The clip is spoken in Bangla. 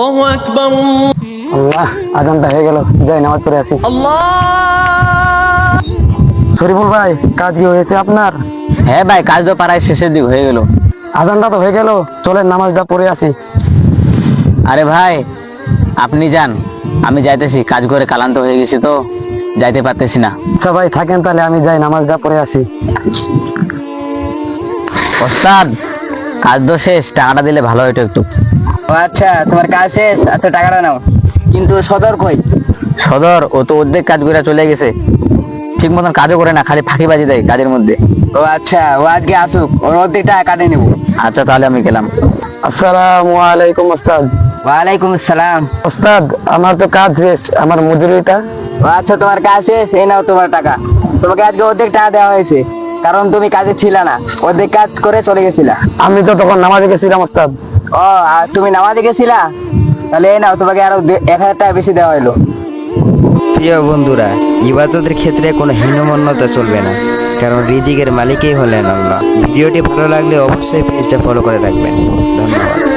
আল্লাহ, আজানটা হয়ে গেল, যাই নামাজ পড়ে আসি। শরীফুল ভাই, কাজ কি হয়েছে আপনার? হ্যাঁ ভাই, কাজ তো প্রায় শেষের দিক হয়ে গেল। আজানটা তো হয়ে গেল, চলেন নামাজটা পড়ে আসি। আরে ভাই, আপনি যান, আমি যাইতেছি। কাজ করে ক্লান্ত হয়ে গেছি তো, যাইতে পারতেছি না। আচ্ছা ভাই, থাকেন তাহলে, আমি যাই নামাজটা পড়ে আসি। ওস্তাদ, কাজ তো শেষ, টাকাটা দিলে ভালো হতো একটু। ও আচ্ছা, তোমার কাজ শেষ, আচ্ছা টাকাটা নাও। কিন্তু সদর কই? সদর ও তো অর্ধেক কাজ করে চলে গেছে, ঠিক মতন কাজও করে না, খালি ফাঁকিবাজি দেয় কাজের মধ্যে। ও আচ্ছা, ও আজকে আসুক, ওর অর্ধেক টাকা কাটে নেবো। আচ্ছা তাহলে আমি গেলাম। আসসালামু আলাইকুম ওস্তাদ। ওয়ালাইকুম আসসালাম। ওস্তাদ, আমার তো কাজ শেষ, আমার মজুরিটা। ও আচ্ছা, তোমার কাজ শেষ, এই নাও তোমার টাকা। তোমাকে আজকে অর্ধেক টাকা দেওয়া হয়েছে, কারণ তুমি কাজে ছিলা না, অর্ধেক কাজ করে চলে গেছিলা। আমি তো তখন নামাজে গেছিলাম ওস্তাদ। ও, আর তুমি নামাজে গেছিলা? তাহলে এই নাও, তোমাকে আরো 1000 টাকা বেশি দেওয়া হলো। প্রিয় বন্ধুরা, ইবাদতের ক্ষেত্রে কোনো হীনমন্যতা চলবে না, কারণ রিজিকের মালিকই হলেন আল্লাহ। ভিডিওটি ভালো লাগলে অবশ্যই পেজটা ফলো করে রাখবেন। ধন্যবাদ।